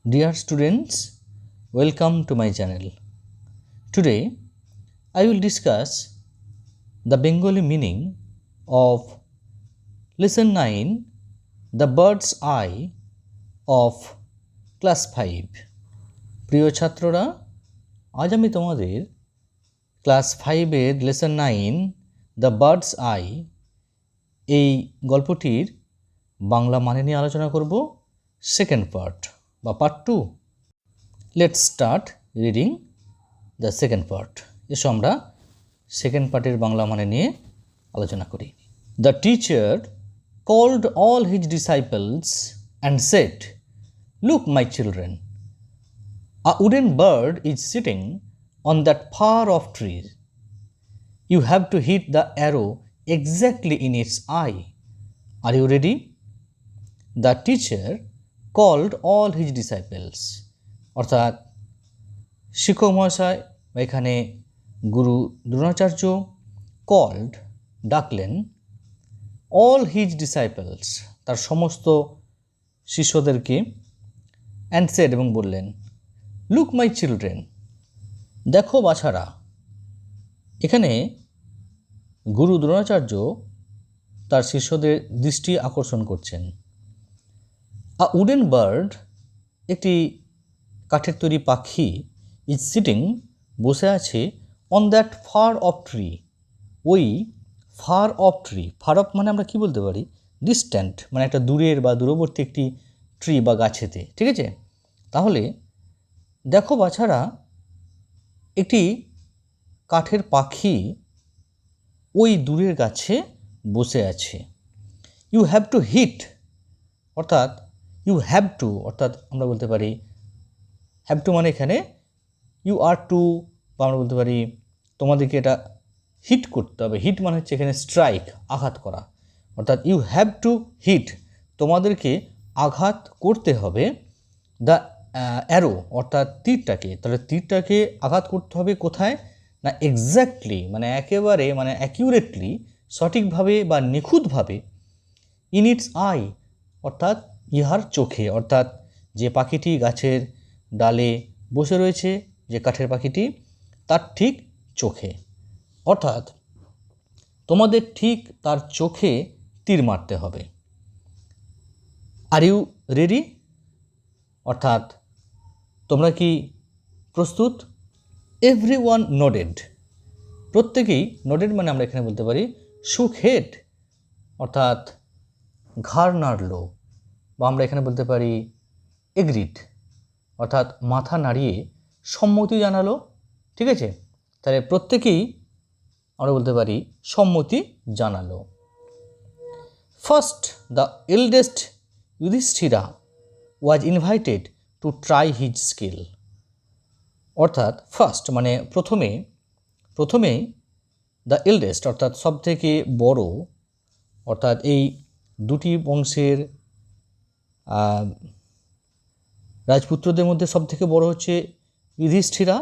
Dear students, welcome to my channel. Today I will discuss the Bengali meaning of lesson 9, The Bird's Eye of class 5. প্রিয় ছাত্ররা, আজ আমি তোমাদের class 5-এর lesson 9 the bird's eye এই গল্পটির বাংলা মানে নিয়ে আলোচনা করব, সেকেন্ড পার্ট বা part 2। Let's start reading the second part. এসো আমরা সেকেন্ড পার্টের বাংলা মানে নিয়ে আলোচনা করি। The teacher called all his disciples and said, "Look, my children, a wooden bird is sitting on that far off tree. You have to hit the arrow exactly in its eye. Are you ready?" The teacher called all his disciples, অর্থাৎ শিক্ষক মহাশয় বা এখানে গুরু Dronacharya called ডাকলেন, all his disciples তার সমস্ত শিষ্যদেরকে, and said এবং বললেন, লুক মাই চিলড্রেন, দেখো বাছারা। এখানে গুরু দ্রোণাচার্য তার শিষ্যদের দৃষ্টি আকর্ষণ করছেন। আ উডেন বার্ড, একটি কাঠের তৈরি পাখি, ইজ সিটিং, বসে আছে, on that far of tree, ওই far of tree, far of মানে আমরা কি বলতে পারি, ডিস্ট্যান্ট, মানে একটা দূরের বা দূরবর্তী একটি ট্রি বা গাছেতে, ঠিক আছে। তাহলে দেখো বাছারা, একটি কাঠের পাখি ওই দূরের গাছে বসে আছে। ইউ হ্যাভ টু হিট, অর্থাৎ ইউ হ্যাভ টু, অর্থাৎ আমরা বলতে পারি হ্যাভ টু মানে এখানে ইউ আর টু, বা আমরা বলতে পারি তোমাদেরকে এটা হিট করতে হবে। হিট মানে হচ্ছে এখানে স্ট্রাইক, আঘাত করা, অর্থাৎ ইউ হ্যাভ টু হিট, তোমাদেরকে আঘাত করতে হবে, দ্য অ্যারো, অর্থাৎ তীরটাকে। তাহলে তীরটাকে আঘাত করতে হবে কোথায় না, এক্স্যাক্টলি মানে একেবারে মানে অ্যাকিউরেটলি, সঠিকভাবে বা নিখুঁতভাবে, ইন ইটস আই, অর্থাৎ ইহার চোখে, অর্থাৎ যে পাখিটি গাছের ডালে বসে রয়েছে, যে কাঠের পাখিটি, তার ঠিক চোখে, অর্থাৎ তোমাদের ঠিক তার চোখে তীর মারতে হবে। আর ইউ রেডি, অর্থাৎ তোমরা কি প্রস্তুত? এভরি ওয়ান নোডেড, প্রত্যেকেই, নোডেড মানে আমরা এখানে বলতে পারি শুক হেড, অর্থাৎ ঘাড় নাড়ল, বা আমরা এখানে বলতে পারি এগ্রিড, অর্থাৎ মাথা নাড়িয়ে সম্মতি জানালো, ঠিক আছে। তাহলে প্রত্যেকেই আমরা বলতে পারি সম্মতি জানালো। First the eldest Yudhishthira was invited to try his skill, অর্থাৎ ফার্স্ট মানে প্রথমে দ্য এল্ডেস্ট অর্থাৎ সব থেকে বড়, অর্থাৎ এই দুটি বংশের রাজপুত্রদের মধ্যে সব থেকে বড় হচ্ছে যুধিষ্ঠিরা,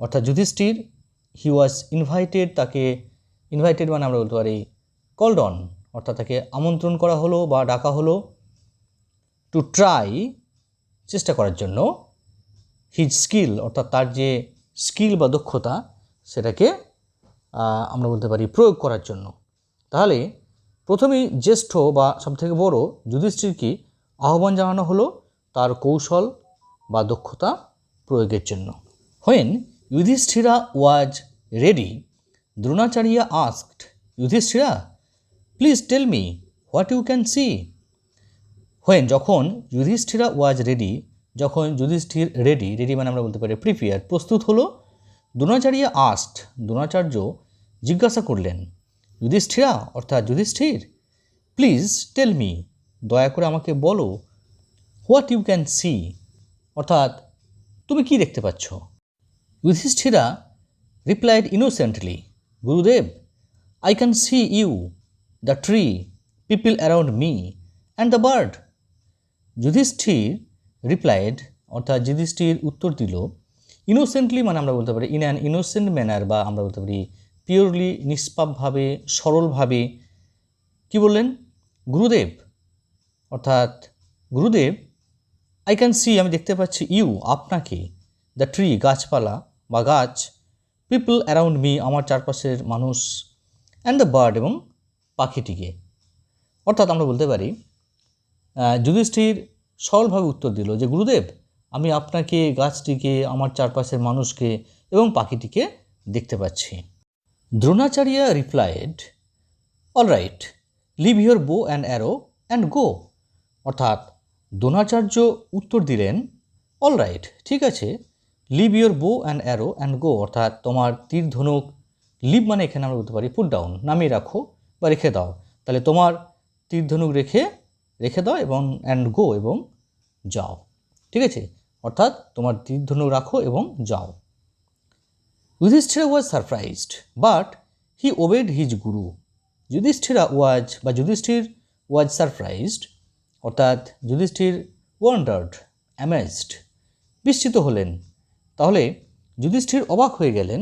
অর্থাৎ যুধিষ্ঠির। হি ওয়াজ ইনভাইটেড, তাকে ইনভাইটেড মানে আমরা বলতে পারি কল্ড অন, অর্থাৎ তাকে আমন্ত্রণ করা হলো বা ডাকা হলো, টু ট্রাই, চেষ্টা করার জন্য, হিজ স্কিল অর্থাৎ তার যে স্কিল বা দক্ষতা, সেটাকে আমরা বলতে পারি প্রয়োগ করার জন্য। তাহলে প্রথমেই জ্যেষ্ঠ বা সবথেকে বড় যুধিষ্ঠিরকে আহ্বান জানানো হলো তার কৌশল বা দক্ষতা প্রয়োগের জন্য। When Yudhishthira was ready, Dronacharya asked Yudhishthira, please tell me what you can see. When যখন যুধিষ্ঠিরা ওয়াজ রেডি, যখন যুধিষ্ঠির রেডি মানে আমরা বলতে পারি প্রিপেয়ার, প্রস্তুত হলো, দ্রোণাচার্য আস্কড, দ্রোণাচার্য জিজ্ঞাসা করলেন, যুধিষ্ঠিরা অর্থাৎ যুধিষ্ঠির, প্লিজ টেল মি, দয়া করে আমাকে বলো, হোয়াট ইউ ক্যান সি, অর্থাৎ তুমি কি দেখতে পাচ্ছ। Yudhishthira replied innocently, Gurudev, I can see you, the tree, people around me and the bird. Yudhishthir replied, অর্থাৎ যুধিষ্ঠির উত্তর দিল, ইনোসেন্টলি মানে আমরা বলতে পারি ইন অ্যান ইনোসেন্ট ম্যানার, বা আমরা বলতে পারি পিওরলি, নিষ্পাপভাবে, সরলভাবে। কি বললেন? গুরুদেব, অর্থাৎ গুরুদেব, আই ক্যান সি আমি দেখতে পাচ্ছি, ইউ আপনাকে, দ্য ট্রি গাছপালা বা গাছ, পিপল অ্যারাউন্ড মি আমার চারপাশের মানুষ, অ্যান্ড দ্য বার্ড এবং পাখিটিকে। অর্থাৎ আমরা বলতে পারি যুধিষ্ঠির সরলভাবে উত্তর দিল যে গুরুদেব, আমি আপনাকে, গাছটিকে, আমার চারপাশের মানুষকে এবং পাখিটিকে দেখতে পাচ্ছি। Dronacharya replied, all right, leave your bow and arrow and go. অর্থাৎ দ্রোণাচার্য উত্তর দিলেন, অল রাইট, ঠিক আছে, leave your bow and arrow and go. অর্থাৎ তোমার তীর ধনুক, লিভ মানে এখানে আমরা বলতে পারি পুট ডাউন, নামিয়ে রাখো বা রেখে দাও। তাহলে তোমার তীর ধনুক রেখে দাও এবং অ্যান্ড গো এবং যাও, ঠিক আছে, অর্থাৎ তোমার তীর ধনুক রাখো এবং যাও। Yudhishthir was surprised but he obeyed his guru. Yudhishthir was surprised, অর্থাৎ যুধিষ্ঠির ওয়ান্ডার্ড, অ্যামেজড, বিস্মিত হলেন। তাহলে যুধিষ্ঠির অবাক হয়ে গেলেন,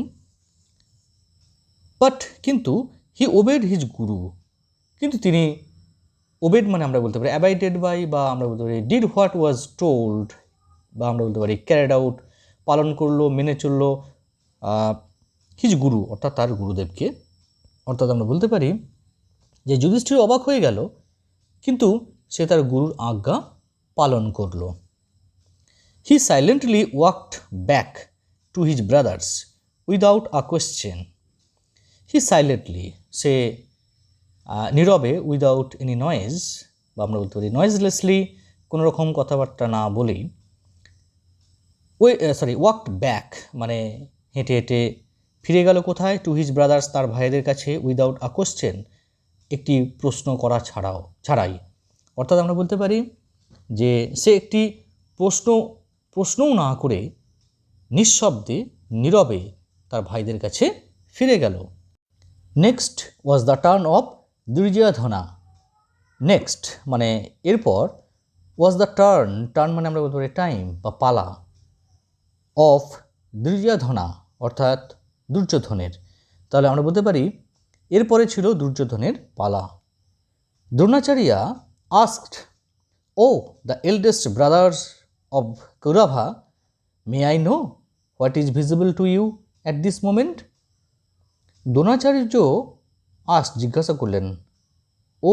বাট কিন্তু হি ওবেড হিজ গুরু, কিন্তু তিনি, ওবেড মানে আমরা বলতে পারি অ্যাবাইডেড বাই, বা আমরা বলতে পারি ডিড হোয়াট ওয়াজ টোল্ড, বা আমরা বলতে পারি ক্যারিড আউট, পালন করলো, মেনে চললো হিজ গুরু অর্থাৎ তার গুরুদেবকে। অর্থাৎ আমরা বলতে পারি যে যুধিষ্ঠির অবাক হয়ে গেল কিন্তু সে তার গুরুর আজ্ঞা পালন করল। He silently walked back to his brothers without a question. He silently, সে নীরবে, উইদাউট এনি নয়েজ, বা আমরা বলতে নয়েজলেসলি, কোনো রকম কথাবার্তা না বলেই, ওয়াকড ব্যাক মানে হেঁটে হেঁটে ফিরে গেল কোথায়? টু হিজ ব্রাদার্স, তার ভাইদের কাছে, উইদাউট আ কোশ্চেন, একটি প্রশ্ন করা ছাড়াই। অর্থাৎ আমরা বলতে পারি যে সে একটি প্রশ্নও না করে নিঃশব্দে নীরবে তার ভাইদের কাছে ফিরে গেল। Next was the turn off Duryodhana. Next মানে এরপর, ওয়াজ দ্য টার্ন মানে আমরা বলতে পারি টাইম বা পালা, অফ দুর্যোধনা অর্থাৎ দুর্যোধনের। তাহলে আমরা বলতে পারি এরপরে ছিল দুর্যোধনের পালা। Dronacharya asked, O the eldest brothers of Kaurava, may I know what is visible to you at this moment. Dronacharya জিজ্ঞাসা করলেন, O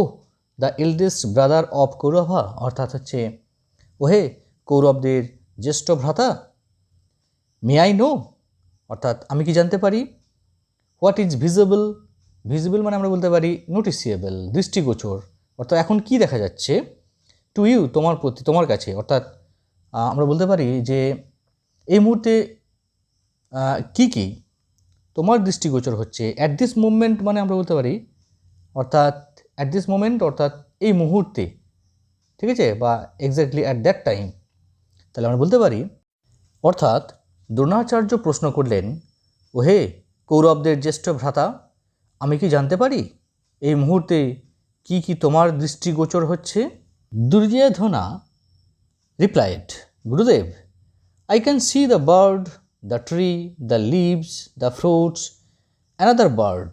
the eldest brother of Kaurava, অর্থাৎ হচ্ছে ওহে কৌরবদের জ্যেষ্ঠ ভ্রাতা, মে আই নো অর্থাৎ আমি কি জানতে পারি, হোয়াট ইজ ভিজিবল মানে আমরা বলতে পারি নোটিসিয়েবল, দৃষ্টিগোচর, অর্থাৎ এখন কি দেখা যাচ্ছে, টু ইউ তোমার প্রতি, তোমার কাছে, অর্থাৎ আমরা বলতে পারি যে এই মুহূর্তে কি তোমার দৃষ্টিগোচর হচ্ছে। অ্যাট দিস মুভমেন্ট মানে আমরা বলতে পারি অর্থাৎ অ্যাট দিস মোমেন্ট অর্থাৎ এই মুহূর্তে, ঠিক আছে, বা এক্স্যাক্টলি অ্যাট দ্যাট টাইম। তাহলে আমরা বলতে পারি অর্থাৎ দ্রোণাচার্য প্রশ্ন করলেন, ওহে কৌরবদের জ্যেষ্ঠ ভ্রাতা, আমি কি জানতে পারি এই মুহূর্তে কি তোমার দৃষ্টিগোচর হচ্ছে? দুর্যোধনা রিপ্লাইড, গুরুদেব, I can see the bird, the tree, the leaves, the fruits, another bird.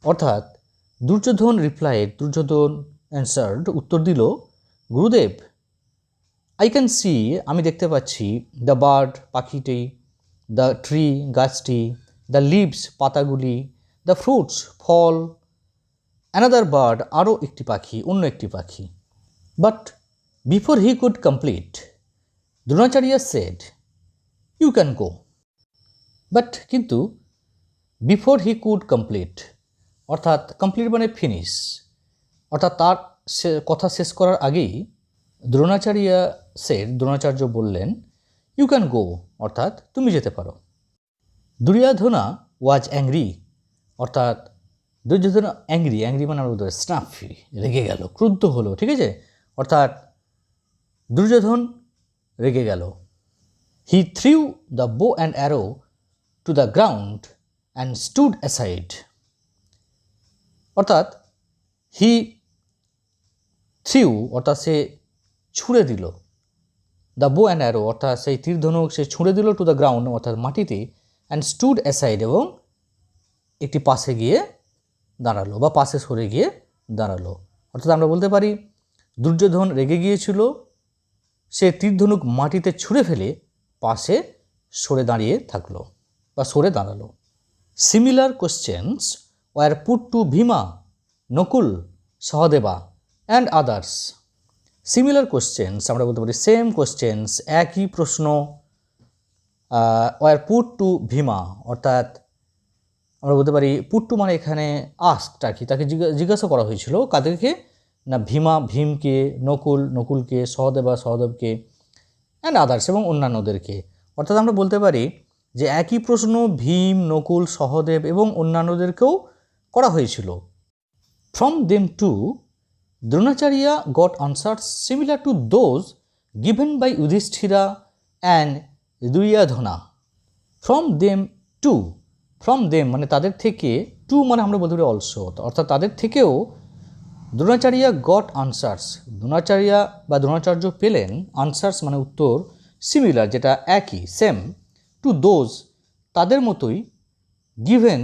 অর্থাৎ দুর্যোধন অ্যান্সার্ড, উত্তর দিল, গুরুদেব, আই ক্যান সি আমি দেখতে পাচ্ছি, দ্য বার্ড পাখিটি, দ্য ট্রি গাছটি, দ্য লিভস পাতাগুলি, দ্য ফ্রুটস ফল, অ্যানাদার বার্ড আরও একটি পাখি, অন্য একটি পাখি। But before he could complete, Dronacharya said, you can go. But কিন্তু বিফোর হি কুড কমপ্লিট অর্থাৎ কমপ্লিট মানে ফিনিশ, অর্থাৎ তার কথা শেষ করার আগেই দ্রোণাচার্য বললেন, ইউ ক্যান গো অর্থাৎ তুমি যেতে পারো। দুর্যোধনা ওয়াজ অ্যাংরি, অর্থাৎ দুর্যোধনা অ্যাংরি মানে আমরা বলতে পারি স্নাফি, রেগে গেল, ক্রুদ্ধ হলো, ঠিক আছে, অর্থাৎ দুর্যোধন রেগে গেল। He threw the bow and arrow to the ground and stood aside. অর্থাৎ হি থ্রিউ অর্থাৎ সে ছুঁড়ে দিল, দ্য বো অ্যান্ড অ্যারো অর্থাৎ সেই তীর ধনুক সে ছুঁড়ে দিল, টু দ্য গ্রাউন্ড অর্থাৎ মাটিতে, অ্যান্ড স্টুড অ্যাসাইড এবং একটি পাশে গিয়ে দাঁড়ালো বা পাশে সরে গিয়ে দাঁড়ালো। অর্থাৎ আমরা বলতে পারি দুর্যোধন রেগে গিয়েছিল, সে তীর ধনুক মাটিতে ছুঁড়ে ফেলে পাশে সরে দাঁড়িয়ে থাকলো বা সরে দাঁড়ালো। Similar questions were put to Bhima, Nakul, Sahadeva and others. Similar questions আমরা বলতে পারি সেম কোশ্চেন্স, একই প্রশ্ন ওয়ার পুট টু ভীমা, অর্থাৎ আমরা বলতে পারি পুট টু মানে এখানে আস্কড আর কি, তাকে জিজ্ঞাসা করা হয়েছিল কাদেরকে, না ভীমা ভীমকে, নকুল নকুলকে, সহদেবা সহদেবকে অ্যান্ড আদার্স এবং অন্যান্যদেরকে। অর্থাৎ আমরা বলতে পারি যে একই প্রশ্ন ভীম, নকুল, সহদেব এবং অন্যান্যদেরকেও করা হয়েছিল। From them to Dronacharya got answers similar to those given by Yudhishthira and Duryodhana. From them to, from them মানে তাদের থেকে, টু মানে আমরা বলতে পারি অলসো, অর্থাৎ তাদের থেকেও দ্রোণাচার্য গট আনসার্স, দ্রোণাচার্য পেলেন, আনসার্স মানে উত্তর, সিমিলার যেটা একই সেম, টু দোজ তাদের মতোই, given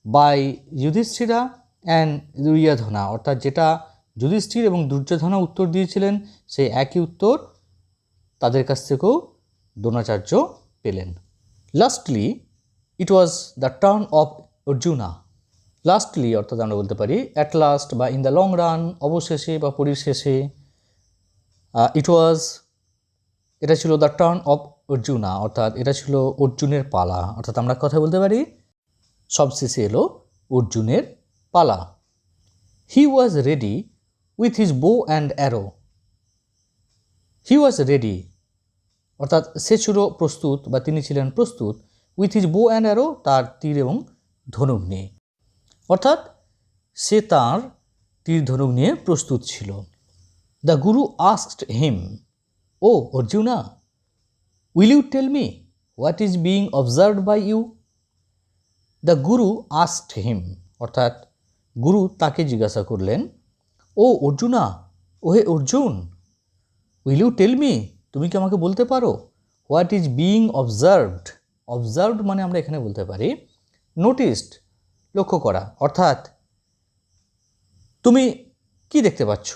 by Yudhishthira and Duryodhana অর্থাৎ যেটা যুধিষ্ঠির এবং দুর্যোধনা উত্তর দিয়েছিলেন সেই একই উত্তর তাদের কাছ থেকেও দ্রোণাচার্য পেলেন। Lastly it was the turn off Arjuna. Lastly অর্থাৎ আমরা বলতে পারি অ্যাট লাস্ট বা ইন দ্য লং রান, অবশেষে বা পরিশেষে। এটা ছিল দ্য টার্ন অফ অর্জুনা, অর্থাৎ এটা ছিল অর্জুনের পালা, অর্থাৎ আমরা কথা বলতে পারি সবশেষে এলো অর্জুনের পালা। He was ready with his bow and arrow. He was ready অর্থাৎ সে ছিল প্রস্তুত বা তিনি ছিলেন প্রস্তুত, with his bow and arrow তার তীর এবং ধনুক নিয়ে, অর্থাৎ সে তার তীর ধনুক নিয়ে প্রস্তুত ছিল। The guru asked him, O Arjuna, will you tell me what is being observed by you. The guru asked him অর্থাৎ গুরু তাকে জিজ্ঞাসা করলেন, ও অর্জুনা, ওহে Arjun, will you tell me তুমি কি আমাকে বলতে পারো, what is being observed. Observed মানে আমরা এখানে বলতে পারি নোটিসড, লক্ষ্য করা, অর্থাৎ তুমি কি দেখতে পাচ্ছ।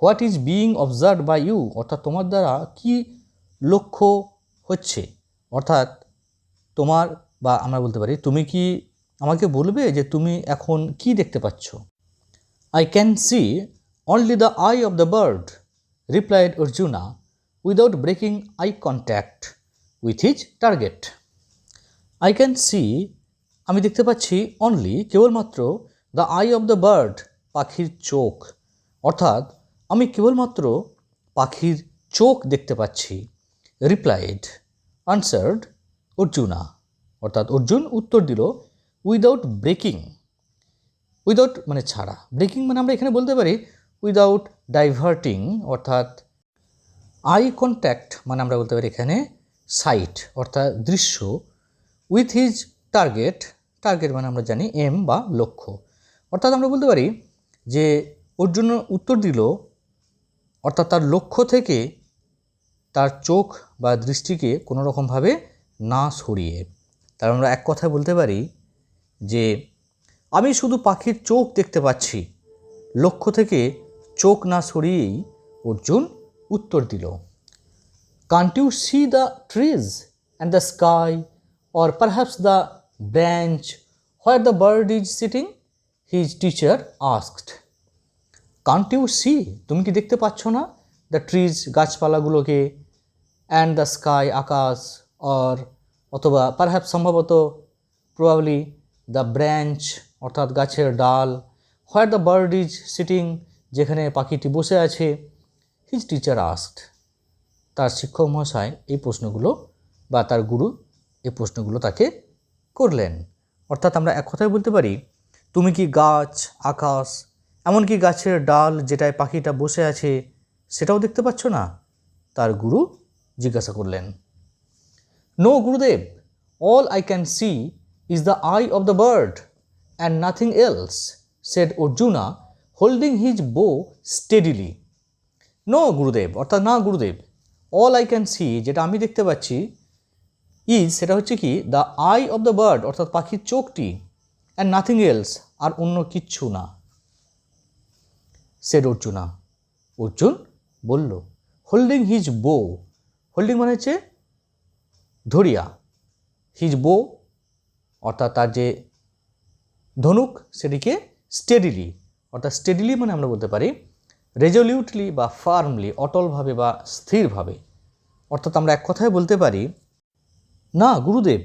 What is being observed by you অর্থাৎ তোমার দ্বারা কি লক্ষ্য হচ্ছে, অর্থাৎ তোমার বা আমরা বলতে পারি তুমি কি আমাকে বলবে যে তুমি এখন কি দেখতে পাচ্ছ। I can C only the eye of the bird, replied Arjuna without breaking eye contact with his target. I can C আমি দেখতে পাচ্ছি, অনলি কেবলমাত্র, the eye of the bird পাখির চোখ, অর্থাৎ আমি কেবলমাত্র পাখির চোখ দেখতে পাচ্ছি। রিপ্লাইড আনসার্ড অর্জুনা অর্থাৎ অর্জুন উত্তর দিল, উইদাউট ব্রেকিং, উইদাউট মানে ছাড়া, ব্রেকিং মানে আমরা এখানে বলতে পারি উইদাউট ডাইভার্টিং, অর্থাৎ আই কন্ট্যাক্ট মানে আমরা বলতে পারি এখানে সাইট অর্থাৎ দৃশ্য, উইথ হিজ টার্গেট, টার্গেট মানে আমরা জানি এম বা লক্ষ্য, অর্থাৎ আমরা বলতে পারি যে অর্জুন উত্তর দিল অর্থাৎ তার লক্ষ্য থেকে তার চোখ বা দৃষ্টিকে কোনো রকমভাবে না সরিয়ে। তার আমরা এক কথায় বলতে পারি যে আমি শুধু পাখির চোখ দেখতে পাচ্ছি, লক্ষ্য থেকে চোখ না সরিয়েই অর্জুন উত্তর দিল। Can't you see the trees and the sky or perhaps the branch where the bird is sitting, his teacher asked. Can't you see তুমি কি দেখতে পাচ্ছ না, দ্য ট্রিজ গাছপালাগুলোকে, অ্যান্ড দ্য স্কাই আকাশ, অর অথবা পারহ্যাপস সম্ভবত, প্রবাবলি দ্য ব্রাঞ্চ অর্থাৎ গাছের ডাল, where the bird is sitting যেখানে পাখিটি বসে আছে, হিজ টিচার আস্কড তার শিক্ষক মহাশয় এই প্রশ্নগুলো বা তার গুরু এই প্রশ্নগুলো তাকে করলেন। অর্থাৎ আমরা এক কথায় বলতে পারি তুমি কি গাছ, আকাশ, এমনকি গাছের ডাল যেটায় পাখিটা বসে আছে সেটাও দেখতে পাচ্ছ না, তার গুরু জিজ্ঞাসা করলেন। No Gurudev, all I can see is the eye of the bird and nothing else, said Arjuna holding his bow steadily. No Gurudev অর্থাৎ না গুরুদেব, অল আই ক্যান সি যেটা আমি দেখতে পাচ্ছি, ইজ সেটা হচ্ছে কি the eye of the bird অর্থাৎ পাখির চোখটি, অ্যান্ড নাথিং এলস আর অন্য কিচ্ছু না, সেড অর্জুনা অর্জুন বলল। হোল্ডিং হিজ বো, হোল্ডিং মানে হচ্ছে ধরিয়া, হিজ বো অর্থাৎ তার যে ধনুক সেটিকে স্টেডিলি, অর্থাৎ স্টেডিলি মানে আমরা বলতে পারি রেজলিউটলি বা ফার্মলি, অটলভাবে বা স্থিরভাবে। অর্থাৎ আমরা এক কথায় বলতে পারি, না গুরুদেব,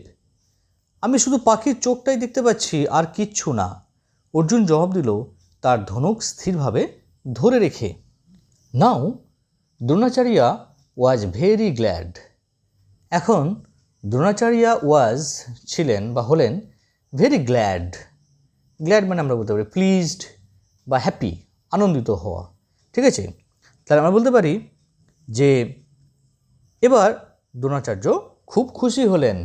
আমি শুধু পাখির চোখটাই দেখতে পাচ্ছি আর কিচ্ছু না। অর্জুন জবাব দিল তার ধনুক স্থিরভাবে ধরে রেখে। নাও দ্রোণাচার্য ওয়াজ ভেরি গ্ল্যাড। এখন দ্রোণাচার্য ওয়াজ ছিলেন বা হলেন ভেরি গ্ল্যাড, গ্ল্যাড মানে আমরা বলতে পারি প্লিজড বা হ্যাপি, আনন্দিত হওয়া। ঠিক আছে, তাহলে আমরা বলতে পারি যে এবার দ্রোণাচার্য খুব খুশি হলেন।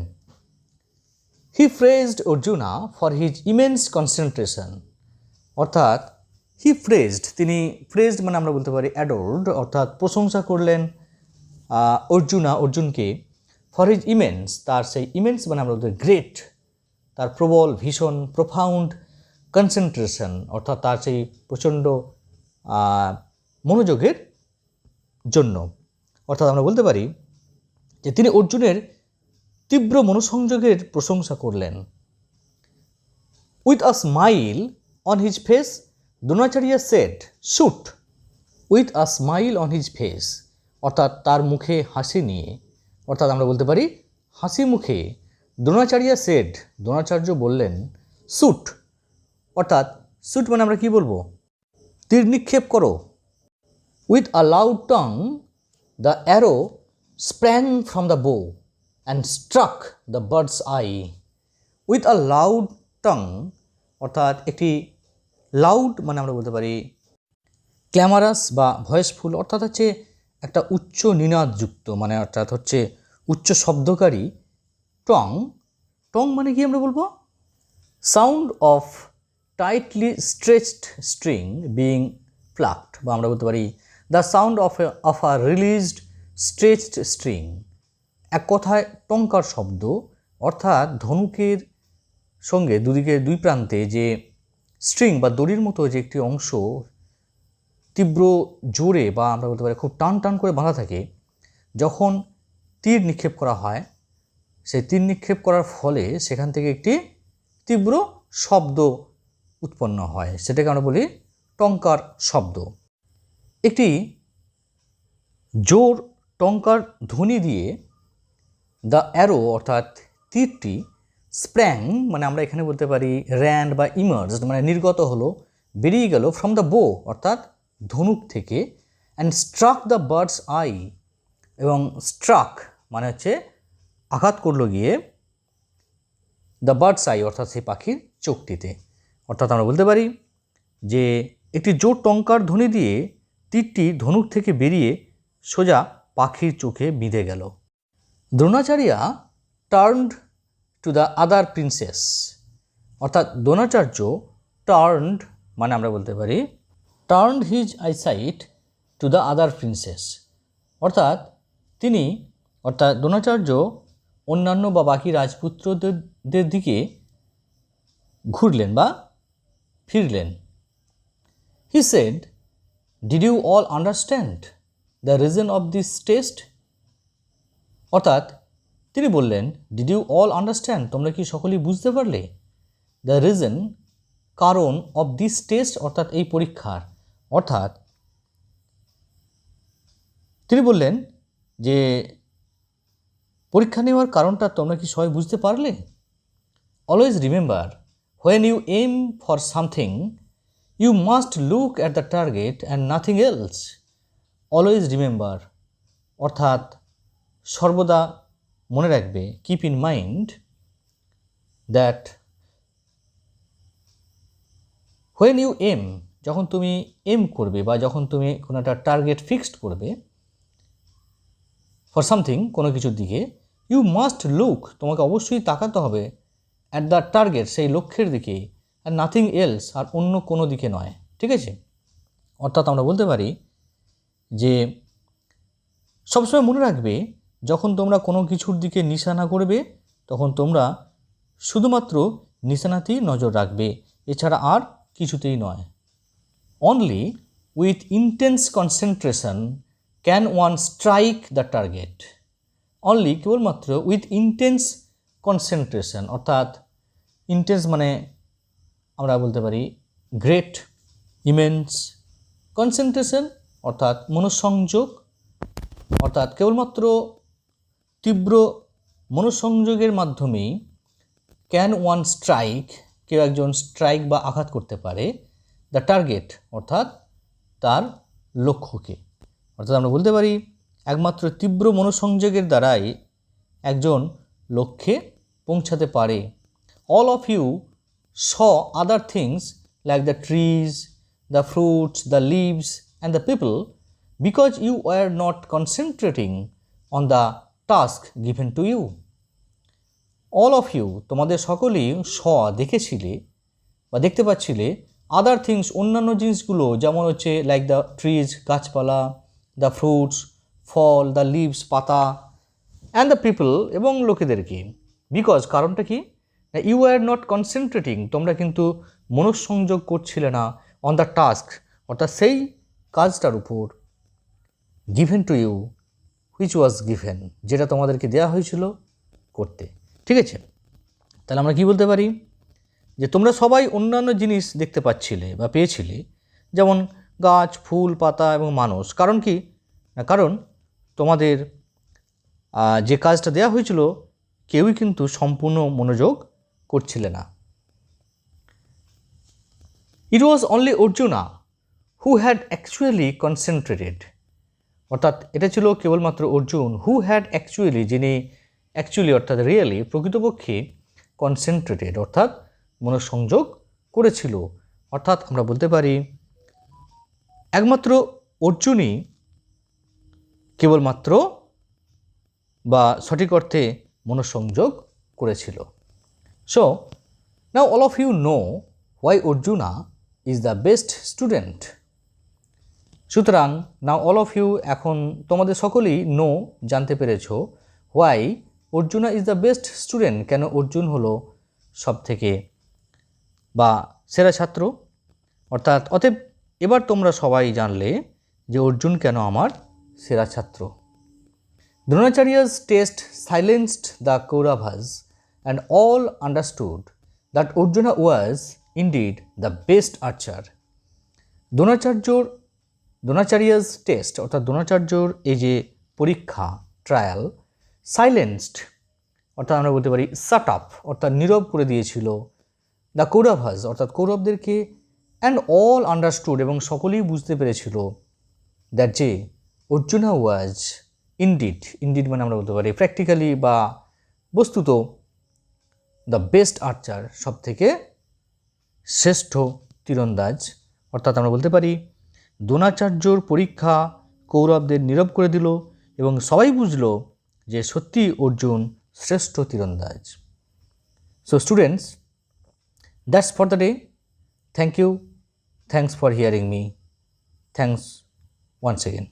He praised Arjuna for his immense concentration, অর্থাৎ হি প্রেজড, তিনি প্রেজড মানে আমরা বলতে পারি অ্যাডোর্ড, অর্থাৎ প্রশংসা করলেন অর্জুনকে ফর হিজ ইমেন্স, তার সেই ইমেন্স মানে আমরা বলতে গ্রেট, তার প্রবল ভীষণ প্রোফাউন্ড কনসেন্ট্রেশন, অর্থাৎ তার সেই প্রচণ্ড মনোযোগের জন্য। অর্থাৎ আমরা বলতে পারি যে তিনি অর্জুনের তীব্র মনোসংযোগের প্রশংসা করলেন। With a smile on his face Dronacharya said shoot, with a smile on his face, অর্থাৎ তার মুখে হাসি নিয়ে, অর্থাৎ আমরা বলতে পারি হাসি মুখে দ্রোণাচার্য সেড, দ্রোণাচার্য বললেন শুট, অর্থাৎ শুট মানে আমরা কি বলবো, তীর নিক্ষেপ করো। With a loud twang the arrow sprang from the bow and struck the bird's eye. With a loud twang, অর্থাৎ একটি লাউড মানে আমরা বলতে পারি ক্ল্যামারাস বা ভয়েসফুল, অর্থাৎ হচ্ছে একটা উচ্চ নিনাদযুক্ত, মানে অর্থাৎ হচ্ছে উচ্চ শব্দকারী। টং, টং মানে কি আমরা বলবো, sound of tightly stretched string being plucked, বা আমরা বলতে পারি the sound of a released stretched string. এক কথায় টঙ্কার শব্দ, অর্থাৎ ধনুকের সঙ্গে দুদিকে দুই প্রান্তে যে স্ট্রিং বা দড়ির মতো যে একটি অংশ তীব্র জোরে বা আমরা বলতে পারি খুব টান টান করে বাঁধা থাকে, যখন তীর নিক্ষেপ করা হয়, সেই তীর নিক্ষেপ করার ফলে সেখান থেকে একটি তীব্র শব্দ উৎপন্ন হয়, সেটাকে আমরা বলি টঙ্কার শব্দ। একটি জোর টঙ্কার ধ্বনি দিয়ে দ্য অ্যারো অর্থাৎ তীরটি স্প্র্যাং মানে আমরা এখানে বলতে পারি র্যান্ড বা ইমার্জড মানে নির্গত হলো, বেরিয়ে গেল ফ্রম দ্য বো অর্থাৎ ধনুক থেকে, and struck the bird's eye, এবং স্ট্রাক মানে হচ্ছে আঘাত করলো গিয়ে দ্য বার্ডস আই অর্থাৎ সেই পাখির চোখটিতে। অর্থাৎ আমরা বলতে পারি যে একটি জোর টঙ্কার ধ্বনি দিয়ে তীরটি ধনুক থেকে বেরিয়ে সোজা পাখির চোখে বিঁধে গেল। Dronacharya turned to the other princess, অর্থাৎ দ্রোণাচার্য টার্নড মানে আমরা বলতে পারি turned his eyesight to the other princess, অর্থাৎ তিনি অর্থাৎ দ্রোণাচার্য অন্যান্য বা বাকি রাজপুত্রদের দিকে ঘুরলেন বা ফিরলেন। He said, did you all understand the reason of this test, অর্থাৎ তিনি বললেন ডিড ইউ অল আন্ডারস্ট্যান্ড, তোমরা কি সকলেই বুঝতে পারলে, দ্য রিজন কারণ, অফ দিস টেস্ট অর্থাৎ এই পরীক্ষার, অর্থাৎ তিনি বললেন যে পরীক্ষা নেওয়ার কারণটা তোমরা কি সবাই বুঝতে পারলে। Always remember when you aim for something you must look at the target and nothing else. Always remember অর্থাৎ সর্বদা মনে রাখবে, keep in mind that when you aim, যখন তুমি এম করবে বা যখন তুমি কোনো একটা টার্গেট ফিক্সড করবে ফর সামথিং কোনো কিছুর দিকে, ইউ মাস্ট লুক তোমাকে অবশ্যই তাকাতে হবে অ্যাট দ্য টার্গেট সেই লক্ষ্যের দিকে, আর নাথিং এলস আর অন্য কোনো দিকে নয়। ঠিক আছে, অর্থাৎ আমরা বলতে পারি যে সবসময় মনে রাখবে যখন তোমরা কোনো কিছুর দিকে নিশানা করবে তখন তোমরা শুধুমাত্র নিশানাতেই নজর রাখবে, এছাড়া আর কিছুতেই নয়। Only with intense concentration can one strike the target only, কেবলমাত্র উইথ ইন্টেন্স কনসেন্ট্রেশন, অর্থাৎ ইন্টেন্স মানে আমরা বলতে পারি গ্রেট, ইমেন্স, কনসেন্ট্রেশন অর্থাৎ মনোসংযোগ, অর্থাৎ কেবলমাত্র তীব্র মনোসংযোগের মাধ্যমেই ক্যান ওয়ান স্ট্রাইক, কেউ একজন স্ট্রাইক বা আঘাত করতে পারে দ্য টার্গেট অর্থাৎ তার লক্ষ্যকে। অর্থাৎ আমরা বলতে পারি একমাত্র তীব্র মনোসংযোগের দ্বারাই একজন লক্ষ্যে পৌঁছাতে পারে। All of you saw other things like the trees, the fruits, the leaves and the people because you were not concentrating on the task given to you. All of you, তোমাদের সকলেই দেখেছিলে বা দেখতে পাচ্ছিলে, আদার থিংস অন্যান্য জিনিসগুলো, যেমন হচ্ছে like the trees গাছপালা, দ্য ফ্রুটস ফল, দ্য লিভস পাতা, অ্যান্ড দ্য পিপল এবং লোকেদেরকে। বিকজ কারণটা কি, ইউ আর নট কনসেন্ট্রেটিং, তোমরা কিন্তু মনঃসংযোগ করছিলে না অন দ্য টাস্ক অর্থাৎ সেই কাজটার উপর, given to you which was given, যেটা তোমাদেরকে দেওয়া হয়েছিল করতে। ঠিক আছে, তাহলে আমরা কি বলতে পারি যে তোমরা সবাই অন্যান্য জিনিস দেখতে পাচ্ছিলে বা পেয়েছিলে, যেমন গাছ, ফুল, পাতা এবং মানুষ। কারণ কি না, কারণ তোমাদের যে কাজটা দেওয়া হয়েছিল কেউই কিন্তু সম্পূর্ণ মনোযোগ করছিলে না। It was only Arjuna who had actually concentrated, অর্থাৎ এটা ছিল কেবলমাত্র অর্জুন, হু হ্যাড অ্যাকচুয়ালি, যিনি অ্যাকচুয়ালি অর্থাৎ রিয়েলি প্রকৃতপক্ষে কনসেন্ট্রেটেড অর্থাৎ মনোসংযোগ করেছিল। অর্থাৎ আমরা বলতে পারি একমাত্র অর্জুনই কেবলমাত্র বা সঠিক অর্থে মনোসংযোগ করেছিল। So now all of you know why Arjuna is the best student. সুতরাং নাও অল অফ ইউ, এখন তোমাদের সকলেই নো জানতে পেরেছ, why Arjuna is the best student, কেন অর্জুন হলো সব থেকে বা সেরা ছাত্র। অর্থাৎ অতএব এবার তোমরা সবাই জানলে যে অর্জুন কেন আমার সেরা ছাত্র। দ্রোণাচার্য's test silenced the Kauravas and all understood that Arjuna was indeed the best archer. Dronacharya's test অর্থাৎ দ্রোণাচার্যর এই যে পরীক্ষা, ট্রায়াল, সাইলেন্সড অর্থাৎ আমরা বলতে পারি শাট আপ অর্থাৎ নীরব করে দিয়েছিল, দ্য কৌরভাস অর্থাৎ কৌরবদেরকে, অ্যান্ড অল আন্ডারস্টুড এবং সকলেই বুঝতে পেরেছিল, দ্যাট যে অর্জুনা ওয়াজ ইনডিড মানে আমরা বলতে পারি প্র্যাকটিক্যালি বা বস্তুত দ্য বেস্ট আর্চার, সব থেকে শ্রেষ্ঠ তীরন্দাজ। অর্থাৎ আমরা বলতে পারি দ্রোণাচার্যর পরীক্ষা কৌরবদের নীরব করে দিল এবং সবাই বুঝলো যে সত্যি অর্জুন শ্রেষ্ঠ তীরন্দাজ। So students, that's for the day. Thank you, thanks for hearing me, thanks once again.